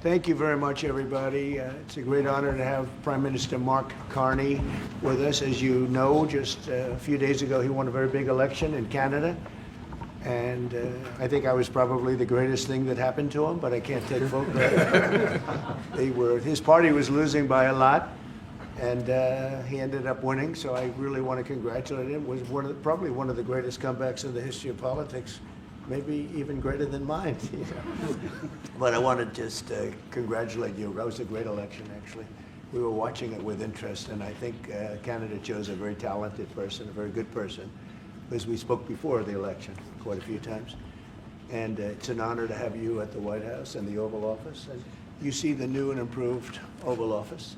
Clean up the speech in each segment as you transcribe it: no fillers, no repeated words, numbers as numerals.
Thank you very much, everybody. It's a great honor to have Prime Minister Mark Carney with us. As you know, just a few days ago, he won a very big election in Canada. And I think I was probably the greatest thing that happened to him, but I can't take full credit. His party was losing by a lot, and he ended up winning. So I really want to congratulate him. It was probably one of the greatest comebacks in the history of politics, maybe even greater than mine. You know? But I want to just congratulate you. That was a great election, actually. We were watching it with interest, and I think Canada chose a very talented person, a very good person, as we spoke before the election quite a few times. And it's an honor to have you at the White House and the Oval Office. And you see the new and improved Oval Office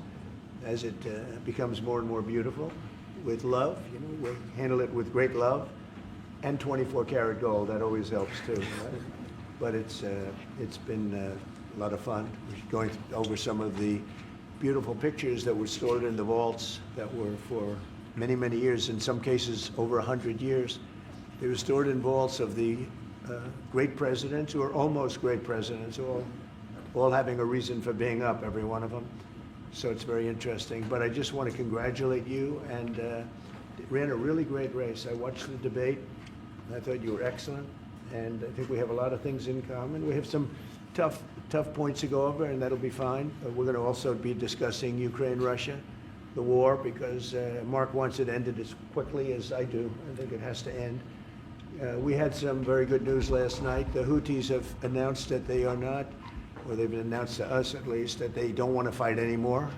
as it becomes more and more beautiful with love. You know, we handle it with great love and 24-karat gold. That always helps too. Right? But it's been a lot of fun. We're going over some of the beautiful pictures that were stored in the vaults that were for many, many years, in some cases over 100 years. They were stored in vaults of the great presidents, or almost great presidents, all having a reason for being up, every one of them. So it's very interesting. But I just want to congratulate you, and ran a really great race. I watched the debate. I thought you were excellent, and I think we have a lot of things in common. We have some tough points to go over, and that'll be fine. We're going to also be discussing Ukraine, Russia, the war, because Mark wants it ended as quickly as I do. I think it has to end. We had some very good news last night. The Houthis have announced that they are not, or they've announced to us at least, that they don't want to fight anymore.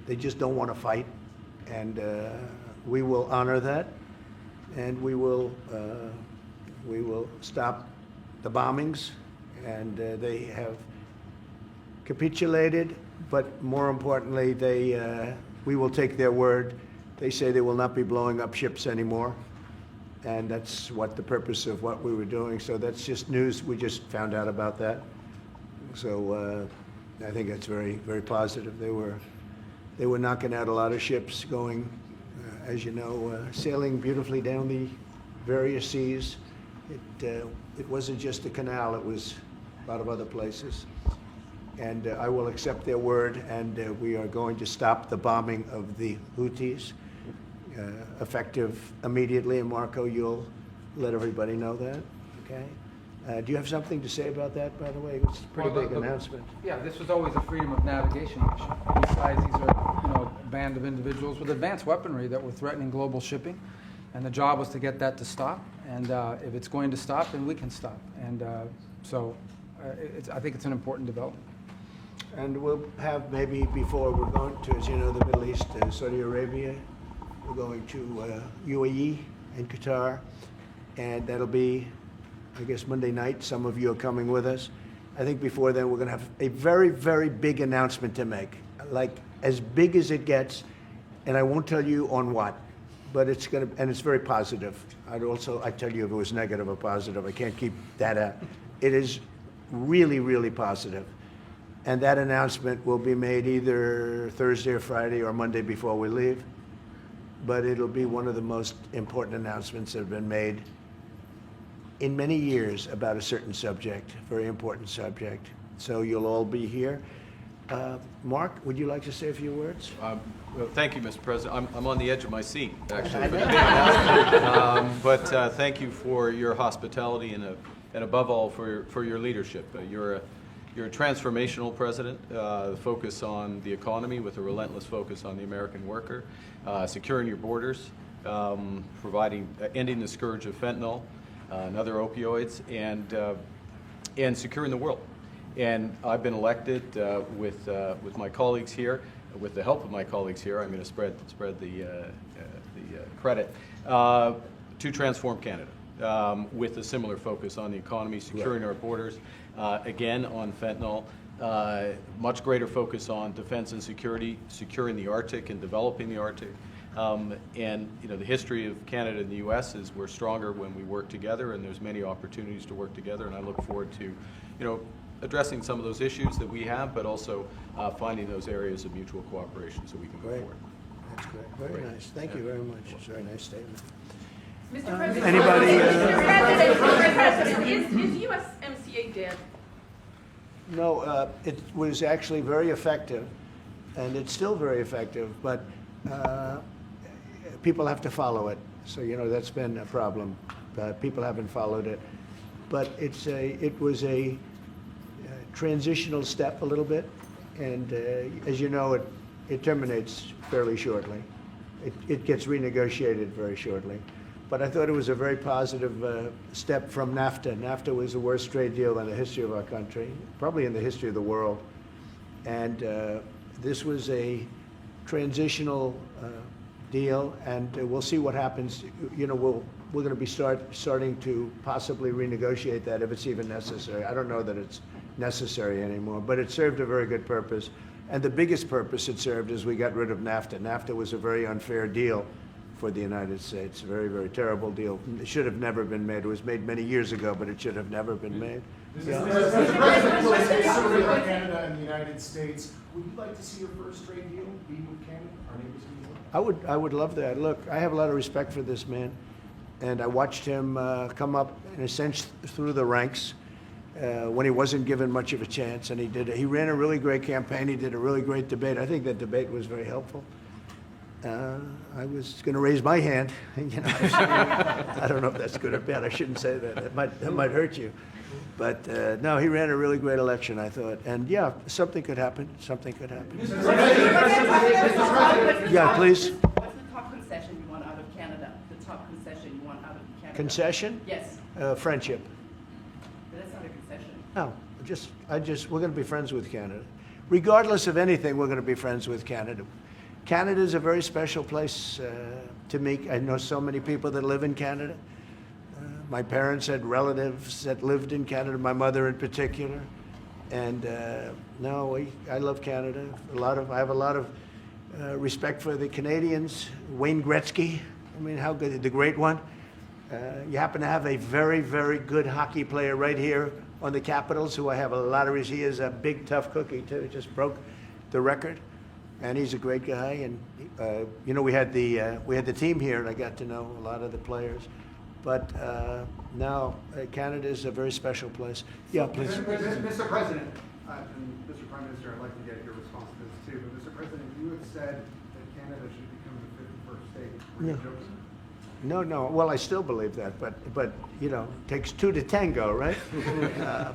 They just don't want to fight, and we will honor that, and we will stop the bombings, and they have capitulated, but more importantly, we will take their word. They say they will not be blowing up ships anymore, and that's what the purpose of what we were doing. So that's just news. We just found out about that. So I think that's very, very positive. They were knocking out a lot of ships going, as you know, sailing beautifully down the various seas. It wasn't just the canal, it was a lot of other places. And I will accept their word, and we are going to stop the bombing of the Houthis, effective immediately. And Marco, you'll let everybody know that, okay? Do you have something to say about that, by the way? It's a pretty big announcement. Yeah, this was always a freedom of navigation issue. Besides, these are a band of individuals with advanced weaponry that were threatening global shipping, and the job was to get that to stop. And if it's going to stop, then we can stop. And I think it's an important development. And we'll have maybe before we're going to, as you know, the Middle East, Saudi Arabia. We're going to UAE and Qatar, and that'll be, I guess, Monday night. Some of you are coming with us. I think before then we're going to have a very, very big announcement to make, like as big as it gets, and I won't tell you on what, but it's going to, and it's very positive. I'd tell you if it was negative or positive. I can't keep that out. It is really, really positive. And that announcement will be made either Thursday or Friday or Monday before we leave. But it'll be one of the most important announcements that have been made in many years about a certain subject, very important subject. So you'll all be here. Mark, would you like to say a few words? Well, thank you, Mr. President. I'm on the edge of my seat, actually. But thank you for your hospitality and above all for your leadership. You're a transformational president, the focus on the economy with a relentless focus on the American worker, securing your borders, ending the scourge of fentanyl and other opioids, and securing the world. And I've been elected with my colleagues here, with the help of my colleagues here. I'm going to spread the credit to transform Canada with a similar focus on the economy, securing our borders. Again, on fentanyl, much greater focus on defense and security, securing the Arctic and developing the Arctic. And the history of Canada and the U.S. is we're stronger when we work together, and there's many opportunities to work together. And I look forward to, addressing some of those issues that we have, but also finding those areas of mutual cooperation so we can move forward. That's great. Very nice. Thank you very much. It's a very nice statement. Mr. President, Anybody? Mr. President, is USMCA dead? No, it was actually very effective, and it's still very effective, but people have to follow it. So, that's been a problem. People haven't followed it. But it was a transitional step a little bit, and as you know, it terminates fairly shortly. It gets renegotiated very shortly. But I thought it was a very positive step from NAFTA. NAFTA was the worst trade deal in the history of our country, probably in the history of the world. And this was a transitional deal, and we'll see what happens. We're going to be starting to possibly renegotiate that if it's even necessary. I don't know that it's necessary anymore, but it served a very good purpose. And the biggest purpose it served is we got rid of NAFTA. NAFTA was a very unfair deal for the United States. A very, very terrible deal. It should have never been made. It was made many years ago, but it should have never been made. Mr. President, will say survey of Canada and the United States. Would you like to see your first trade deal be with Canada, our neighbors in the world? I would love that. Look, I have a lot of respect for this man, and I watched him come up in a sense through the ranks when he wasn't given much of a chance, and he ran a really great campaign. He did a really great debate. I think that debate was very helpful. I was going to raise my hand. I don't know if that's good or bad. I shouldn't say that. That might hurt you. But no, he ran a really great election, I thought. And yeah, something could happen. Something could happen. Yeah, please. What's the top concession you want out of Canada? The top concession you want out of Canada? Concession? Yes. Friendship. But that's not a concession. No, we're going to be friends with Canada. Regardless of anything, we're going to be friends with Canada. Canada is a very special place to me. I know so many people that live in Canada. My parents had relatives that lived in Canada, my mother in particular. And I love Canada. I have a lot of respect for the Canadians. Wayne Gretzky, how good, the great one. You happen to have a very, very good hockey player right here on the Capitals, who I have a lot of respect. He is a big, tough cookie, too. Just broke the record. And he's a great guy, and we had the team here, and I got to know a lot of the players. But now Canada is a very special place. Yeah, please. Mr. President, and Mr. Prime Minister, I'd like to get your response to this too. But Mr. President, you had said that Canada should become the 51st state. Were you joking? No. Well, I still believe that, but it takes two to tango, right?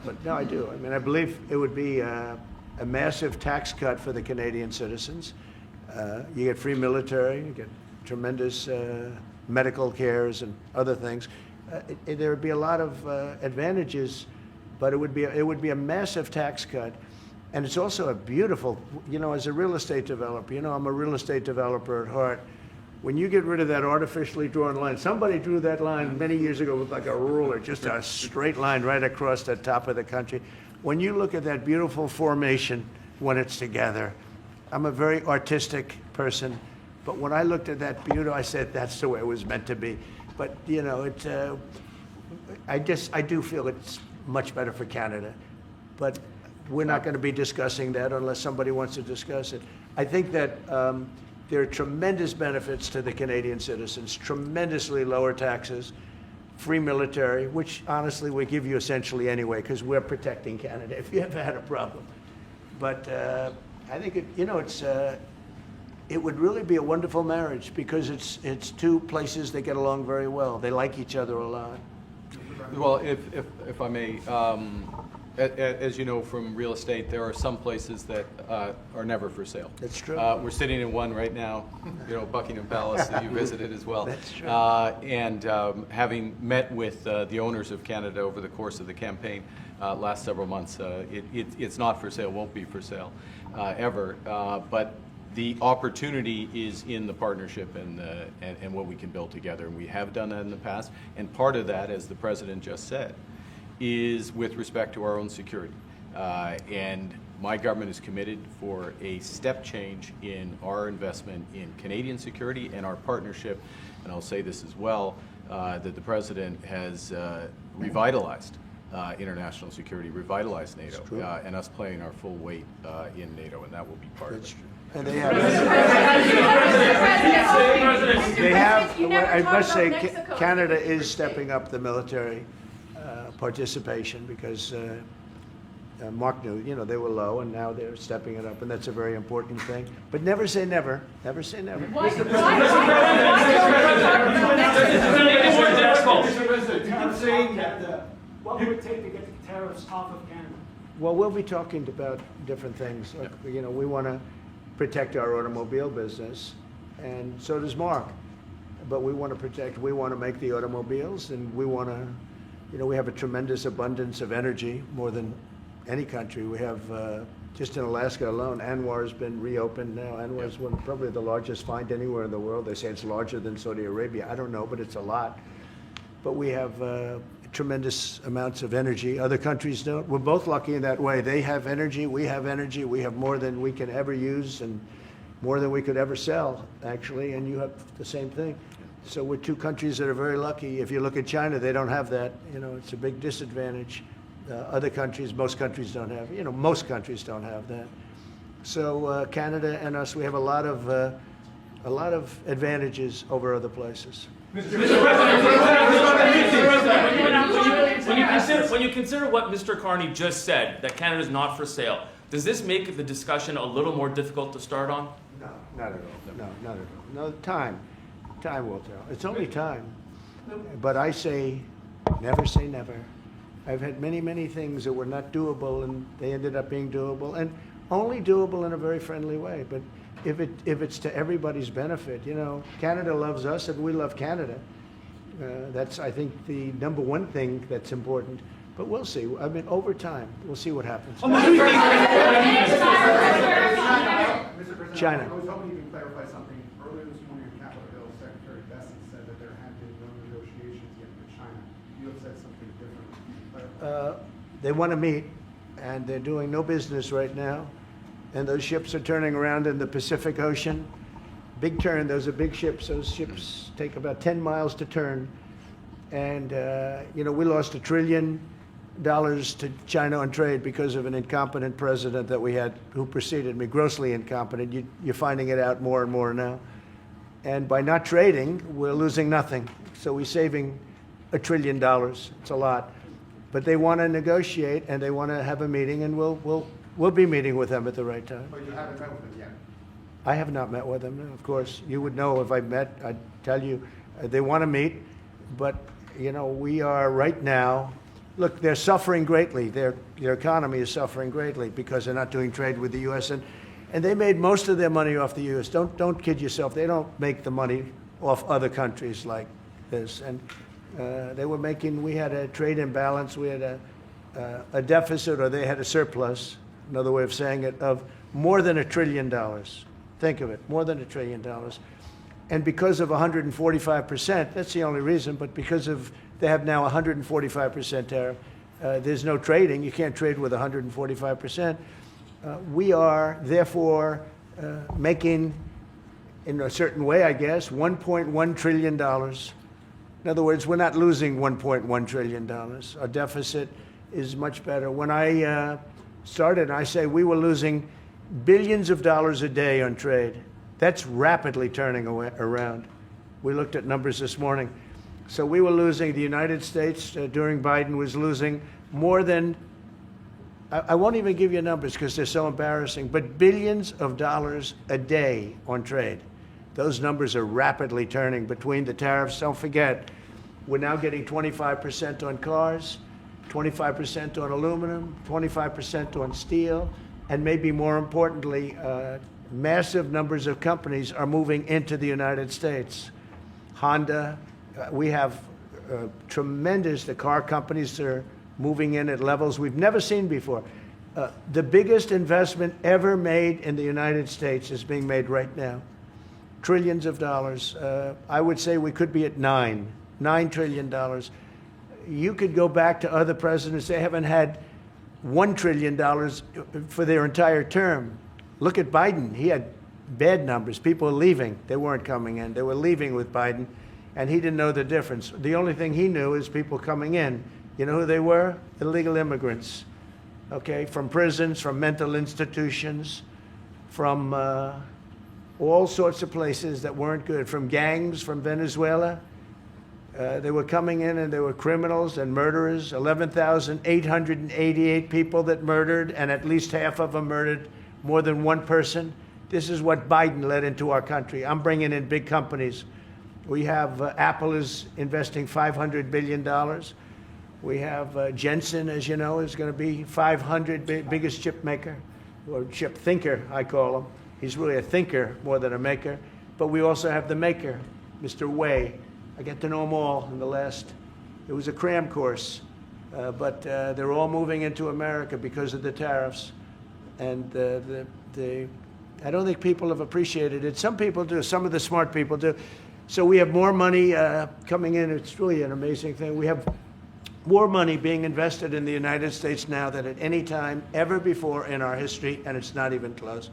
But no, I do. I believe it would be a massive tax cut for the Canadian citizens. You get free military, you get tremendous medical cares and other things. There would be a lot of advantages, but it would be a massive tax cut. And it's also a beautiful, as a real estate developer, I'm a real estate developer at heart. When you get rid of that artificially drawn line, somebody drew that line many years ago with like a ruler, just a straight line right across the top of the country. When you look at that beautiful formation when it's together, I'm a very artistic person, but when I looked at that beauty, I said that's the way it was meant to be. But I do feel it's much better for Canada, but we're not going to be discussing that unless somebody wants to discuss it. I think that there are tremendous benefits to the Canadian citizens, tremendously lower taxes, free military, which honestly we give you essentially anyway because we're protecting Canada if you ever had a problem. But I think it would really be a wonderful marriage because it's two places that get along very well. They like each other a lot. Well, if I may, as you know from real estate, there are some places that are never for sale. That's true. We're sitting in one right now, Buckingham Palace that you visited as well. That's true. And having met with the owners of Canada over the course of the campaign last several months, it's not for sale, won't be for sale ever. But the opportunity is in the partnership and what we can build together. And we have done that in the past. And part of that, as the President just said, is with respect to our own security. And my government is committed for a step change in our investment in Canadian security and our partnership. And I'll say this as well, that the President has revitalized international security, revitalized NATO, and us playing our full weight in NATO, and that will be part of it. And they have, I must say, Canada is stepping up the military participation because Mark knew, you know, they were low, and now they're stepping it up, and that's a very important thing. But never say never. Never say never. Mr. President, you keep saying that, what would it take to get the tariffs off of Canada? Well, we'll be talking about different things. Like, you know, we want to protect our automobile business, and so does Mark. But we want to make the automobiles, and we want to, you know, we have a tremendous abundance of energy, more than any country. We have, just in Alaska alone, Anwar's been reopened now. Anwar's probably the largest find anywhere in the world. They say it's larger than Saudi Arabia. I don't know, but it's a lot. But we have tremendous amounts of energy. Other countries don't. We're both lucky in that way. They have energy, we have energy. We have more than we can ever use and more than we could ever sell, actually, and you have the same thing. So we're two countries that are very lucky. If you look at China, they don't have that. You know, it's a big disadvantage. Other countries, most countries don't have, you know, most countries don't have that. So Canada and us, we have a lot of advantages over other places. When you consider what Mr. Carney just said, that Canada is not for sale, does this make the discussion a little more difficult to start on? No, not at all. No, not at all. No, time will tell. It's only time. But I say never. I've had many things that were not doable, and they ended up being doable, and only doable in a very friendly way. But if it's to everybody's benefit, you know, Canada loves us and we love Canada. That's, I think, the number one thing that's important. But we'll see. I mean, over time, we'll see what happens. Mr. President, China. I was hoping you can clarify something. Earlier this morning on Capitol Hill, Secretary Bessie said that there had been no negotiations yet with China. You have said something different. They want to meet, and they're doing no business right now. And those ships are turning around in the Pacific Ocean. Big turn. Those are big ships. Those ships take about 10 miles to turn. And, you know, we lost $1 trillion to China on trade because of an incompetent president that we had who preceded me, grossly incompetent. You're finding it out more and more now. And by not trading, we're losing nothing. So we're saving $1 trillion. It's a lot. But they want to negotiate, and they want to have a meeting, and we'll be meeting with them at the right time. But you haven't met with them yet. I have not met with them, of course. You would know if I met. I'd tell you. They want to meet, but, you know, we are right now. Look, they're suffering greatly. Their economy is suffering greatly because they're not doing trade with the U.S. And they made most of their money off the U.S. Don't kid yourself. They don't make the money off other countries like this. And they were making. We had a trade imbalance. We had a deficit, or they had a surplus. Another way of saying it, of more than $1 trillion. Think of it, more than $1 trillion. And because of 145%, that's the only reason, but because of they have now 145% tariff, there's no trading. You can't trade with 145%. We are, therefore, making, in a certain way, I guess, $1.1 trillion. In other words, we're not losing $1.1 trillion. Our deficit is much better. When I started, I say we were losing billions of dollars a day on trade. That's rapidly turning around. We looked at numbers this morning. So we were losing, the United States during Biden was losing more than, I won't even give you numbers because they're so embarrassing, but billions of dollars a day on trade. Those numbers are rapidly turning between the tariffs. Don't forget, we're now getting 25% on cars, 25% on aluminum, 25% on steel, and maybe more importantly, massive numbers of companies are moving into the United States. Honda, we have tremendous, the car companies are moving in at levels we've never seen before. The biggest investment ever made in the United States is being made right now. Trillions of dollars. I would say we could be at $9 trillion. You could go back to other presidents, they haven't had $1 trillion for their entire term. Look at Biden. He had bad numbers. People were leaving. They weren't coming in. They were leaving with Biden, and he didn't know the difference. The only thing he knew is people coming in. You know who they were? Illegal immigrants, okay, from prisons, from mental institutions, from all sorts of places that weren't good, from gangs, from Venezuela. They were coming in and they were criminals and murderers, 11,888 people that murdered, and at least half of them murdered more than one person. This is what Biden led into our country. I'm bringing in big companies. We have Apple is investing $500 billion. We have Jensen, as you know, is going to be 500 biggest chip maker, or chip thinker, I call him. He's really a thinker more than a maker. But we also have the maker, Mr. Wei. I get to know them all in the last, it was a cram course, but they're all moving into America because of the tariffs. And I don't think people have appreciated it. Some people do, some of the smart people do. So we have more money coming in. It's really an amazing thing. We have more money being invested in the United States now than at any time ever before in our history, and it's not even close.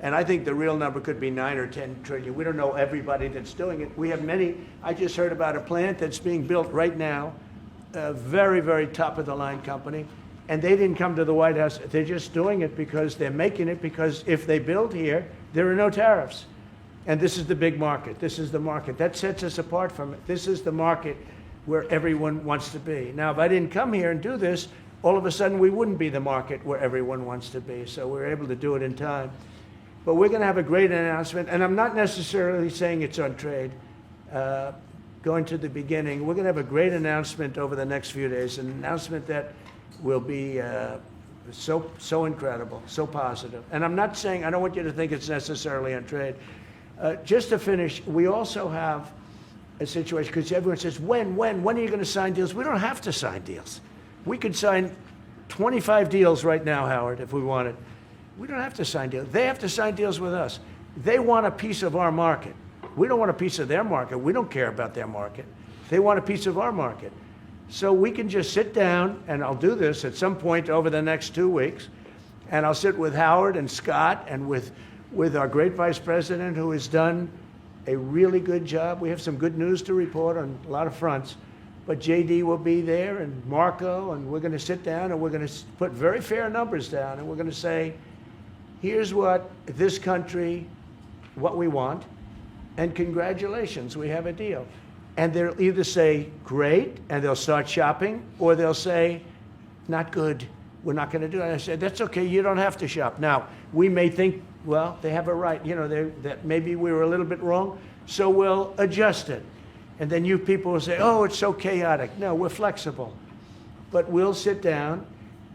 And I think the real number could be 9 or 10 trillion. We don't know everybody that's doing it. We have many. I just heard about a plant that's being built right now, a very, very top of the line company, and they didn't come to the White House. They're just doing it because they're making it, because if they build here, there are no tariffs. And this is the big market. This is the market. That sets us apart from it. This is the market where everyone wants to be. Now, if I didn't come here and do this, all of a sudden we wouldn't be the market where everyone wants to be. So we're able to do it in time. But we're going to have a great announcement. And I'm not necessarily saying it's on trade. Going to the beginning, we're going to have a great announcement over the next few days, an announcement that will be so incredible, so positive. And I'm not saying, I don't want you to think it's necessarily on trade. Just to finish, we also have a situation, because everyone says, when are you going to sign deals? We don't have to sign deals. We could sign 25 deals right now, Howard, if we wanted. We don't have to sign deals. They have to sign deals with us. They want a piece of our market. We don't want a piece of their market. We don't care about their market. They want a piece of our market. So we can just sit down, and I'll do this at some point over the next 2 weeks, and I'll sit with Howard and Scott and with our great vice president, who has done a really good job. We have some good news to report on a lot of fronts. But JD will be there, and Marco, and we're going to sit down, and we're going to put very fair numbers down, and we're going to say, here's what this country, what we want, and congratulations, we have a deal. And they'll either say, great, and they'll start shopping, or they'll say, not good, we're not going to do it. And I said, that's okay, you don't have to shop. Now, we may think, well, they have a right, you know, that maybe we were a little bit wrong, so we'll adjust it. And then you people will say, oh, it's so chaotic. No, we're flexible. But we'll sit down,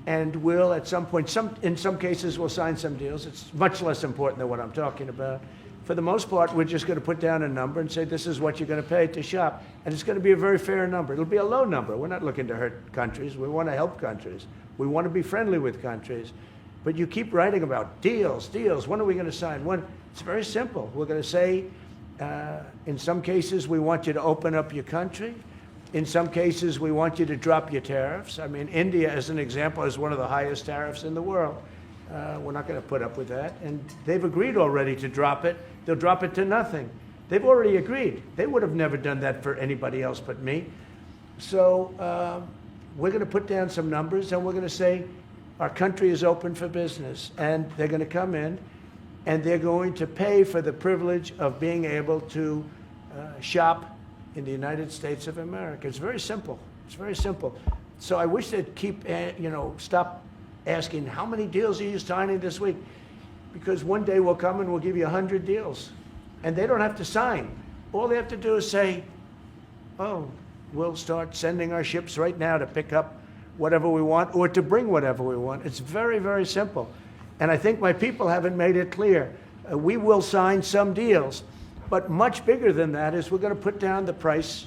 and we'll, at some point, in some cases, we'll sign some deals. It's much less important than what I'm talking about. For the most part, we're just going to put down a number and say, this is what you're going to pay to shop. And it's going to be a very fair number. It'll be a low number. We're not looking to hurt countries. We want to help countries. We want to be friendly with countries. But you keep writing about deals. When are we going to sign? When? It's very simple. We're going to say, in some cases, we want you to open up your country. In some cases, we want you to drop your tariffs. I mean, India, as an example, has one of the highest tariffs in the world. We're not going to put up with that. And they've agreed already to drop it. They'll drop it to nothing. They've already agreed. They would have never done that for anybody else but me. So we're going to put down some numbers, and we're going to say our country is open for business. And they're going to come in, and they're going to pay for the privilege of being able to shop in the United States of America. It's very simple. It's very simple. So I wish they'd keep, stop asking, how many deals are you signing this week? Because one day we'll come and we'll give you 100 deals. And they don't have to sign. All they have to do is say, oh, we'll start sending our ships right now to pick up whatever we want or to bring whatever we want. It's very, very simple. And I think my people haven't made it clear. We will sign some deals. But much bigger than that is we're going to put down the price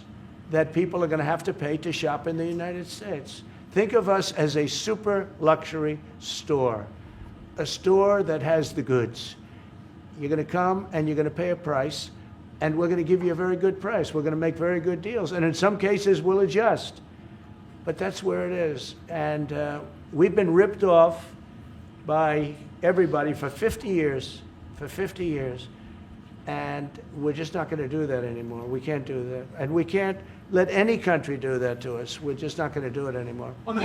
that people are going to have to pay to shop in the United States. Think of us as a super luxury store, a store that has the goods. You're going to come and you're going to pay a price, and we're going to give you a very good price. We're going to make very good deals. And in some cases, we'll adjust. But that's where it is. And we've been ripped off by everybody for 50 years, and we're just not going to do that anymore. We can't do that. And we can't let any country do that to us. We're just not going to do it anymore. On the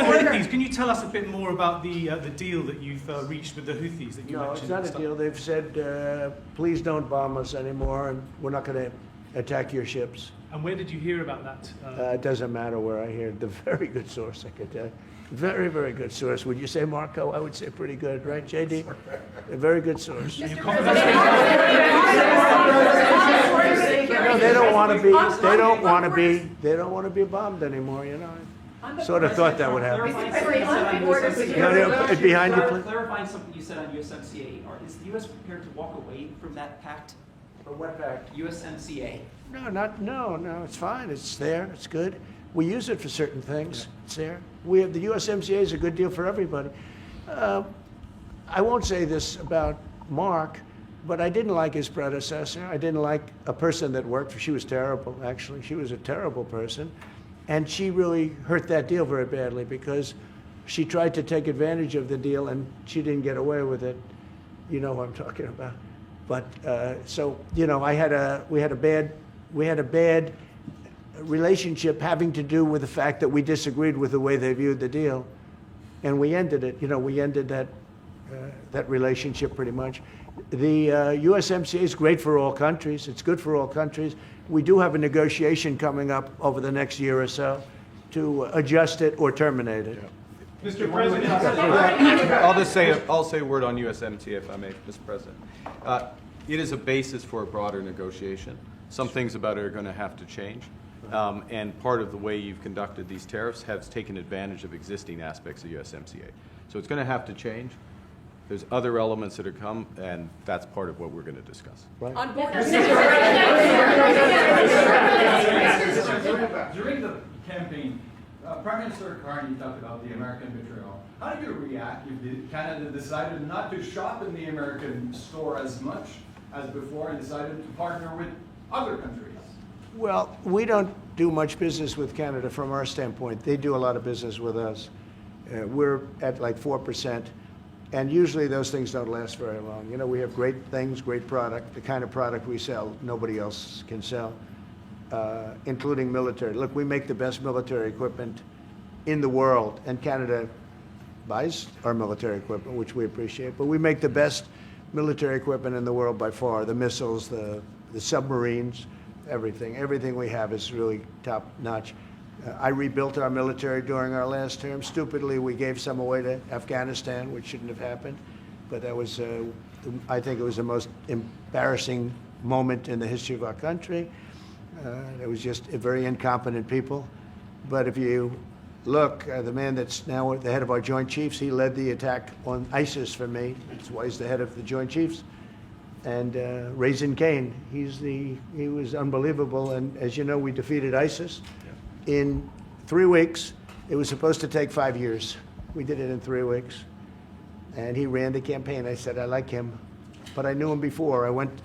Houthis, can you tell us a bit more about the deal that you've reached with the Houthis that you No, mentioned? it's not a deal. They've said, please don't bomb us anymore, and we're not going to attack your ships. And where did you hear about that? It doesn't matter where I hear it. The very good source, I could tell you. Very, very good source. Would you say, Marco? I would say pretty good, right, JD? A very good source. Mr. No, President, they don't want to be. They don't want to be. They don't want to be bombed anymore. You know. Sort of thought that would happen. Behind you, please. Clarifying something you said on USMCA, is the U.S. prepared to walk away from that pact? For what pact? USMCA. No. It's fine. It's there. It's good. We use it for certain things. It's there. We have the USMCA is a good deal for everybody. I won't say this about Mark, but I didn't like his predecessor. I didn't like a person that worked for. She was terrible, actually. She was a terrible person, and she really hurt that deal very badly because she tried to take advantage of the deal and she didn't get away with it. You know what I'm talking about. But so you know, we had a bad relationship having to do with the fact that we disagreed with the way they viewed the deal, and we ended it. You know, we ended that relationship pretty much. The USMCA is great for all countries. It's good for all countries. We do have a negotiation coming up over the next year or so to adjust it or terminate it. Yeah. Mr. President, I'll say a word on USMCA, if I may, Mr. President. It is a basis for a broader negotiation. Some things about it are going to have to change. And part of the way you've conducted these tariffs has taken advantage of existing aspects of USMCA. So it's going to have to change. There's other elements that are come, and that's part of what we're going to discuss. Right? During the campaign, Prime Minister Carney talked about the American betrayal. How do you react if Canada decided not to shop in the American store as much as before and decided to partner with other countries? Well, we don't do much business with Canada from our standpoint. They do a lot of business with us. We're at like 4%, and usually those things don't last very long. You know, we have great things, great product. The kind of product we sell, nobody else can sell, including military. Look, we make the best military equipment in the world, and Canada buys our military equipment, which we appreciate. But we make the best military equipment in the world by far. The missiles, the submarines. Everything we have is really top notch. I rebuilt our military during our last term. Stupidly, we gave some away to Afghanistan, which shouldn't have happened. But that was, I think it was the most embarrassing moment in the history of our country. It was just very incompetent people. But if you look, the man that's now the head of our Joint Chiefs, he led the attack on ISIS for me. That's why he's the head of the Joint Chiefs. And Raisin Kane, he was unbelievable. And as you know, we defeated ISIS in 3 weeks. It was supposed to take 5 years. We did it in 3 weeks. And he ran the campaign. I said, I like him. But I knew him before. I went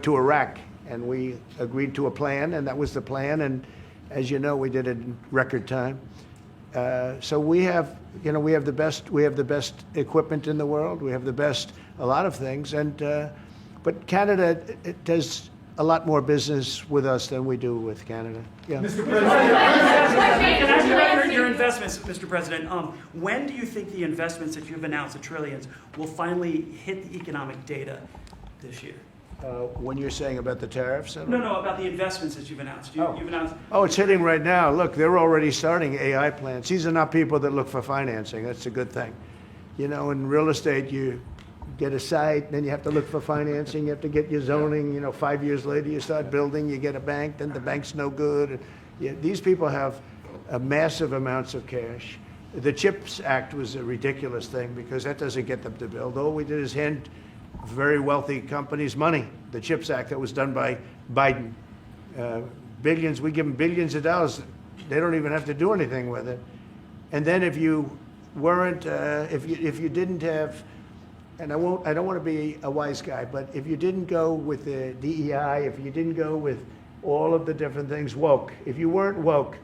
to Iraq, and we agreed to a plan, and that was the plan. And as you know, we did it in record time. So we have the best equipment in the world. We have a lot of things. But Canada, it does a lot more business with us than we do with Canada. Yeah. Mr. President, Your investments, Mr. President, when do you think the investments that you've announced, the trillions, will finally hit the economic data this year? When you're saying about the tariffs? No, about the investments that you've announced. You've announced. Oh, it's hitting right now. Look, they're already starting AI plants. These are not people that look for financing. That's a good thing. You know, in real estate, you get a site, then you have to look for financing, you have to get your zoning, 5 years later you start building, you get a bank, then the bank's no good. These people have massive amounts of cash. The CHIPS Act was a ridiculous thing because that doesn't get them to build. All we did is hand very wealthy companies money. The CHIPS Act that was done by Biden. Billions, we give them billions of dollars. They don't even have to do anything with it. And then if you weren't, if you didn't have, and I don't want to be a wise guy, but if you didn't go with the DEI, if you didn't go with all of the different things, woke, if you weren't woke,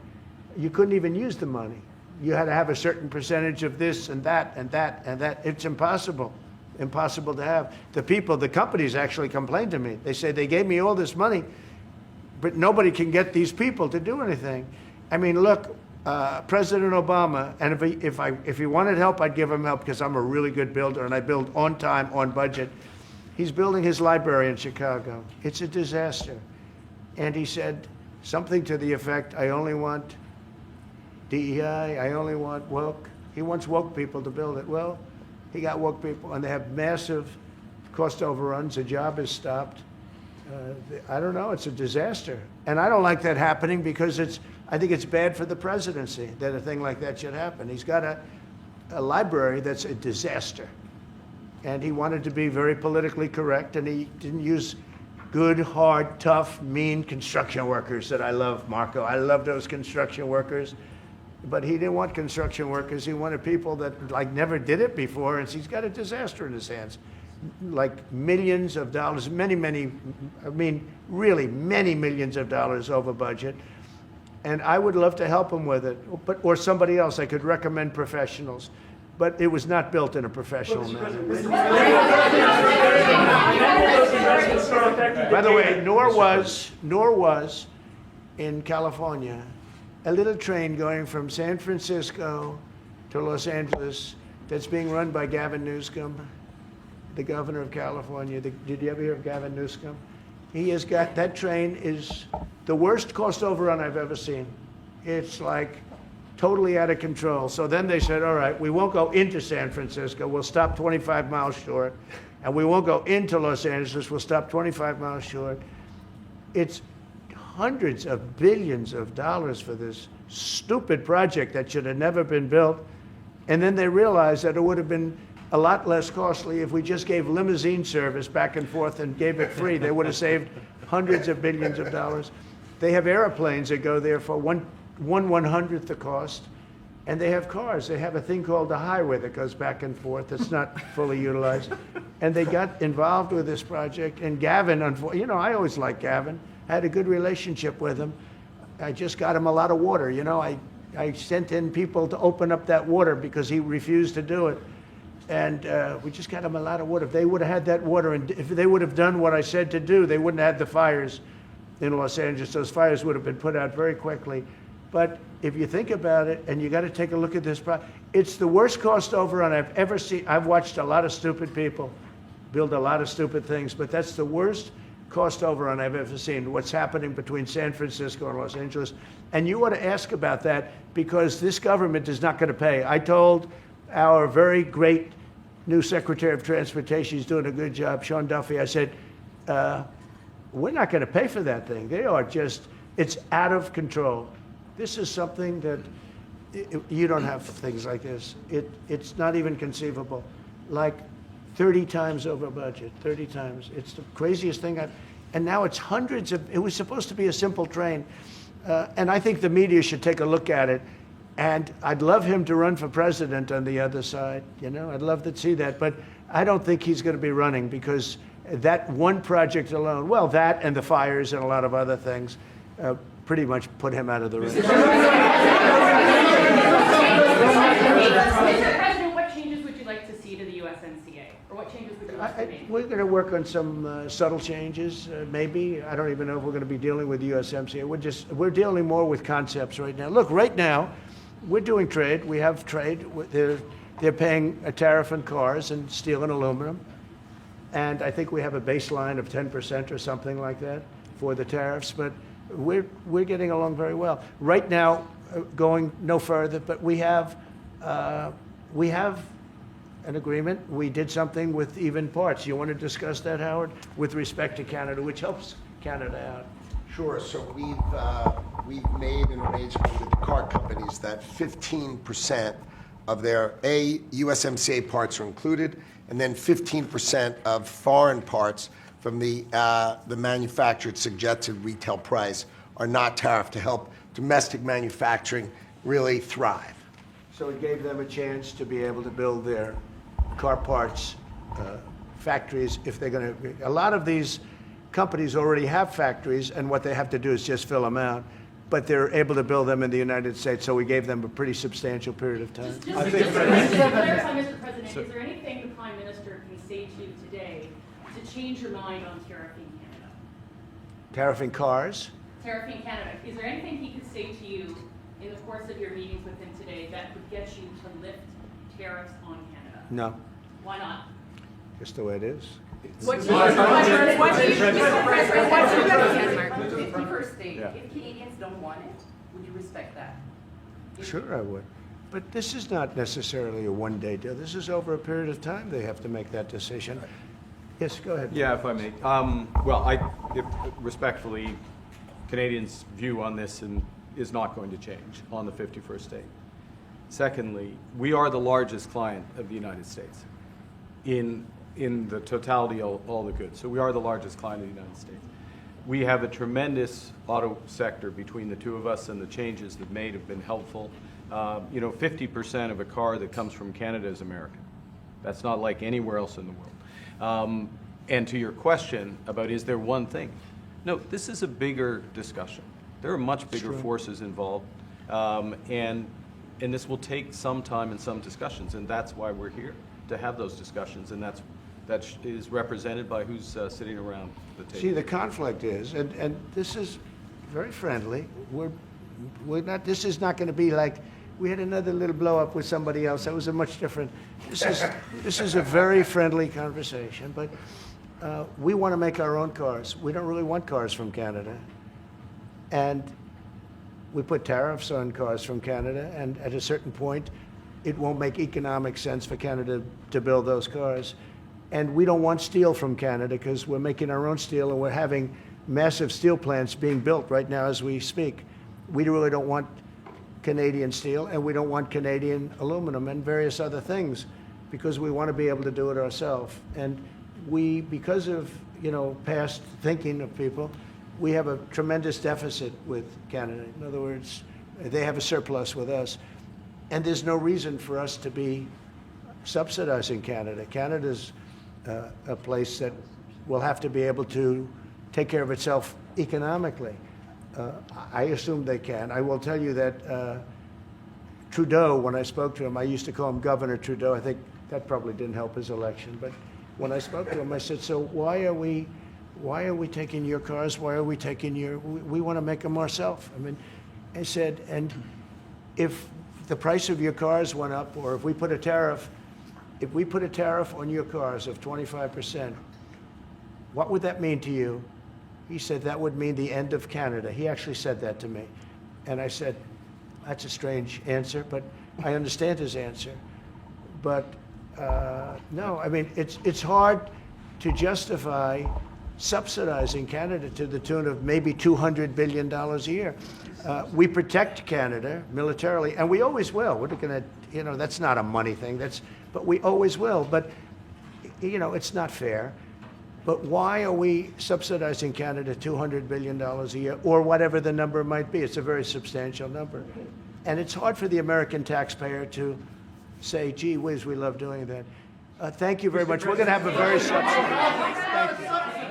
you couldn't even use the money. You had to have a certain percentage of this and that and that and that. It's impossible to have. The companies actually complained to me. They say they gave me all this money, but nobody can get these people to do anything. I mean, look, President Obama, and if he wanted help, I'd give him help because I'm a really good builder and I build on time, on budget. He's building his library in Chicago. It's a disaster. And he said something to the effect, I only want DEI, I only want woke. He wants woke people to build it. Well, he got woke people, and they have massive cost overruns. The job is stopped. I don't know. It's a disaster, and I don't like that happening because I think it's bad for the presidency that a thing like that should happen. He's got a library that's a disaster, and he wanted to be very politically correct, and he didn't use good, hard, tough, mean construction workers that I love, Marco. I love those construction workers. But he didn't want construction workers. He wanted people that like never did it before, and he's got a disaster in his hands. Like millions of dollars, many, really many millions of dollars over budget. And I would love to help him with it, or somebody else. I could recommend professionals. But it was not built in a professional manner. By the way, nor was in California a little train going from San Francisco to Los Angeles that's being run by Gavin Newsom, the governor of California. Did you ever hear of Gavin Newsom? He has got, that train is the worst cost overrun I've ever seen. It's like totally out of control. So then they said, all right, we won't go into San Francisco. We'll stop 25 miles short. And we won't go into Los Angeles. We'll stop 25 miles short. It's hundreds of billions of dollars for this stupid project that should have never been built. And then they realized that it would have been a lot less costly if we just gave limousine service back and forth and gave it free. They would have saved hundreds of billions of dollars. They have airplanes that go there for one 1/100th the cost. And they have cars. They have a thing called the highway that goes back and forth. It's not fully utilized. And they got involved with this project. And Gavin, you know, I always liked Gavin. I had a good relationship with him. I just got him a lot of water. You know, I sent in people to open up that water because he refused to do it. And we just got him a lot of water. If they would have had that water, and if they would have done what I said to do, they wouldn't have had the fires in Los Angeles. Those fires would have been put out very quickly. But if you think about it, and you got to take a look at this, it's the worst cost overrun I've ever seen. I've watched a lot of stupid people build a lot of stupid things, but that's the worst cost overrun I've ever seen, what's happening between San Francisco and Los Angeles. And you ought to ask about that because this government is not going to pay. I told our very great new Secretary of Transportation, he's doing a good job, Sean Duffy, I said, we're not going to pay for that thing. They are just, it's out of control. This is something that you don't have things like this. It's not even conceivable. Like 30 times over budget, 30 times. It's the craziest thing and now it's hundreds of, it was supposed to be a simple train. And I think the media should take a look at it. And I'd love him to run for president on the other side. You know, I'd love to see that. But I don't think he's going to be running because that one project alone, well, that and the fires and a lot of other things, pretty much put him out of the race. Mr. President, what changes would you like to see to the USMCA? Or what changes would you like to make? We're going to work on some subtle changes, maybe. I don't even know if we're going to be dealing with the USMCA. We're dealing more with concepts right now. Look, right now, we're doing trade. We have trade. They're paying a tariff on cars and steel and aluminum. And I think we have a baseline of 10% or something like that for the tariffs. But we're getting along very well. Right now, going no further, but we have an agreement. We did something with even parts. You want to discuss that, Howard, with respect to Canada, which helps Canada out? Sure. So we've made an arrangement with the car companies that 15% of their USMCA parts are included, and then 15% of foreign parts from the manufactured suggested retail price are not tariffed to help domestic manufacturing really thrive. So it gave them a chance to be able to build their car parts factories if they're going to. A lot of these companies already have factories, and what they have to do is just fill them out. But they're able to build them in the United States, so we gave them a pretty substantial period of time. Just to clarify, Mr. President, is there anything the Prime Minister can say to you today to change your mind on tariffing Canada? Tariffing cars? Tariffing Canada. Is there anything he could say to you in the course of your meetings with him today that would get you to lift tariffs on Canada? No, Why not? just the way it is. What's your 51st state? Yeah. If Canadians don't want it, would you respect that? Sure, I would. But this is not necessarily a one-day deal. This is over a period of time they have to make that decision. Yes, go ahead. Yeah, if I may. Well, respectfully, Canadians' view on this is not going to change on the 51st state. Secondly, we are the largest client of the United States in the totality of all the goods. So we are the largest client of the United States. We have a tremendous auto sector between the two of us, and the changes that made have been helpful. 50% of a car that comes from Canada is American. That's not like anywhere else in the world. And to your question about is there one thing? No, this is a bigger discussion. There are much bigger forces involved, and this will take some time and some discussions, and that's why we're here, to have those discussions, and that is represented by who's sitting around the table. See, the conflict is, and this is very friendly. We're not. This is not going to be like we had another little blow up with somebody else. That was a much different. This is a very friendly conversation. But we want to make our own cars. We don't really want cars from Canada, and we put tariffs on cars from Canada. And at a certain point, it won't make economic sense for Canada to build those cars. And we don't want steel from Canada because we're making our own steel, and we're having massive steel plants being built right now as we speak. We really don't want Canadian steel, and we don't want Canadian aluminum and various other things because we want to be able to do it ourselves. And we, because of past thinking of people, we have a tremendous deficit with Canada. In other words, they have a surplus with us. And there's no reason for us to be subsidizing Canada. Canada's a place that will have to be able to take care of itself economically. I assume they can. I will tell you that Trudeau, when I spoke to him, I used to call him Governor Trudeau. I think that probably didn't help his election. But when I spoke to him, I said, so why are we taking your cars? Why are we taking we want to make them ourselves. I mean, I said, and if the price of your cars went up, or if we put a tariff on your cars of 25%, what would that mean to you? He said, that would mean the end of Canada. He actually said that to me. And I said, that's a strange answer, but I understand his answer. But no, I mean, it's hard to justify subsidizing Canada to the tune of maybe $200 billion a year. We protect Canada militarily, and we always will. We're going to, that's not a money thing. But we always will. But, it's not fair. But why are we subsidizing Canada $200 billion a year, or whatever the number might be? It's a very substantial number. And it's hard for the American taxpayer to say, gee whiz, we love doing that. Thank you very much. We're going to have a very substantial. Thank you.